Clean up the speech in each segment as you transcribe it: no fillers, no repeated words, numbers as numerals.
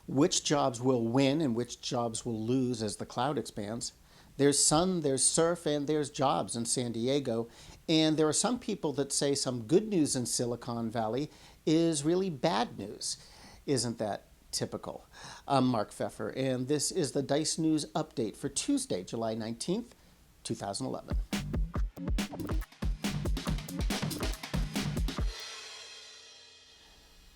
Which jobs will win and which jobs will lose as the cloud expands? There's sun, there's surf, and there's jobs in San Diego. And there are some people that say some good news in Silicon Valley is really bad news. Isn't that typical? I'm Mark Pfeffer, and this is the Dice News Update for Tuesday, July 19th, 2011.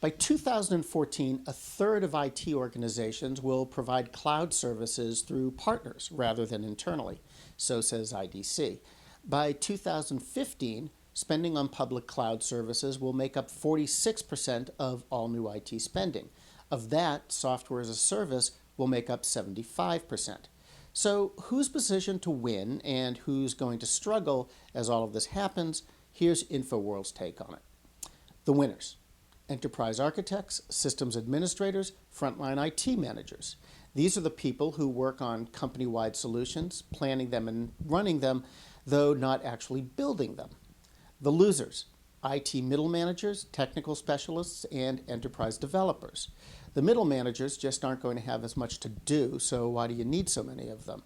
By 2014, a third of IT organizations will provide cloud services through partners rather than internally, so says IDC. By 2015, spending on public cloud services will make up 46% of all new IT spending. Of that, software as a service will make up 75%. So, who's positioned to win and who's going to struggle as all of this happens? Here's InfoWorld's take on it. The winners: enterprise architects, systems administrators, frontline IT managers. These are the people who work on company-wide solutions, planning them and running them, though not actually building them. The losers: IT middle managers, technical specialists, and enterprise developers. The middle managers just aren't going to have as much to do, so why do you need so many of them?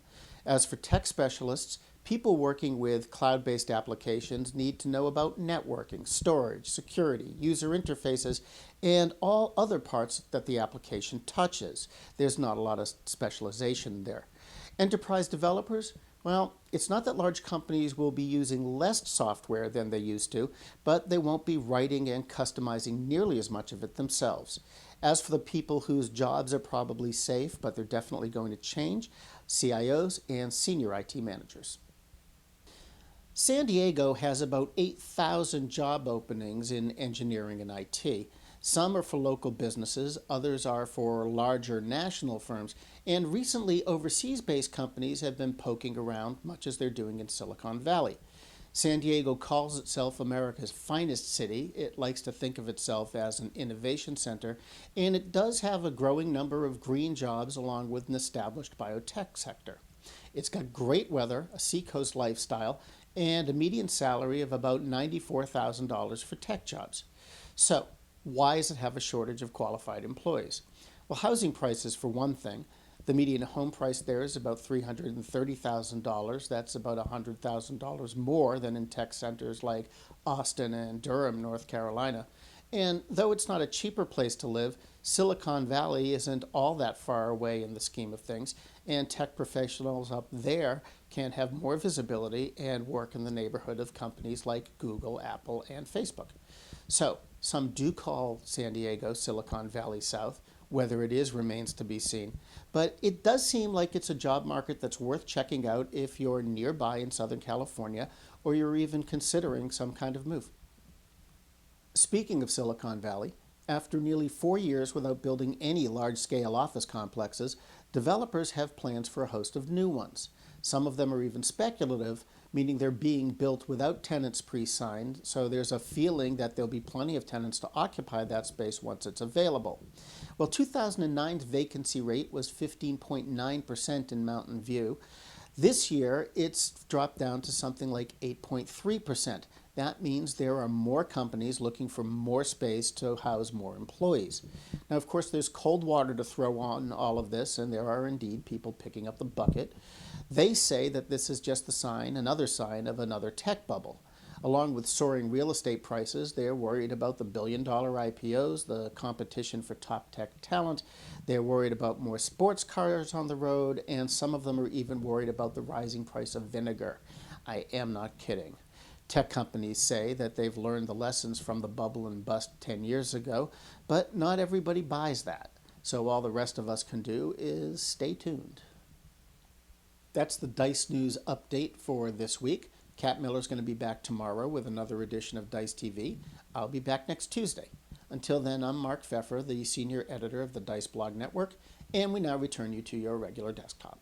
As for tech specialists, people working with cloud-based applications need to know about networking, storage, security, user interfaces, and all other parts that the application touches. There's not a lot of specialization there. Enterprise developers? Well, it's not that large companies will be using less software than they used to, but they won't be writing and customizing nearly as much of it themselves. As for the people whose jobs are probably safe, but they're definitely going to change, CIOs and senior IT managers. San Diego has about 8,000 job openings in engineering and IT. Some are for local businesses, others are for larger national firms, and recently overseas-based companies have been poking around, much as they're doing in Silicon Valley. San Diego calls itself America's finest city. It likes to think of itself as an innovation center, and it does have a growing number of green jobs along with an established biotech sector. It's got great weather, a seacoast lifestyle, and a median salary of about $94,000 for tech jobs. So, why does it have a shortage of qualified employees? Well, housing prices for one thing. The median home price there is about $330,000. That's about $100,000 more than in tech centers like Austin and Durham, North Carolina. And though it's not a cheaper place to live, Silicon Valley isn't all that far away in the scheme of things, and tech professionals up there can have more visibility and work in the neighborhood of companies like Google, Apple, and Facebook. So, some do call San Diego Silicon Valley South. Whether it is remains to be seen. But it does seem like it's a job market that's worth checking out if you're nearby in Southern California or you're even considering some kind of move. Speaking of Silicon Valley, after nearly 4 years without building any large-scale office complexes, developers have plans for a host of new ones. Some of them are even speculative, meaning they're being built without tenants pre-signed, so there's a feeling that there'll be plenty of tenants to occupy that space once it's available. Well, 2009's vacancy rate was 15.9% in Mountain View. This year, it's dropped down to something like 8.3%. That means there are more companies looking for more space to house more employees. Now, of course, there's cold water to throw on all of this, and there are indeed people picking up the bucket. They say that this is just another sign of another tech bubble. Along with soaring real estate prices, they're worried about the billion-dollar IPOs, the competition for top tech talent. They're worried about more sports cars on the road, and some of them are even worried about the rising price of vinegar. I am not kidding. Tech companies say that they've learned the lessons from the bubble and bust 10 years ago, but not everybody buys that. So all the rest of us can do is stay tuned. That's the Dice News update for this week. Kat Miller's going to be back tomorrow with another edition of Dice TV. I'll be back next Tuesday. Until then, I'm Mark Pfeffer, the senior editor of the Dice Blog Network, and we now return you to your regular desktop.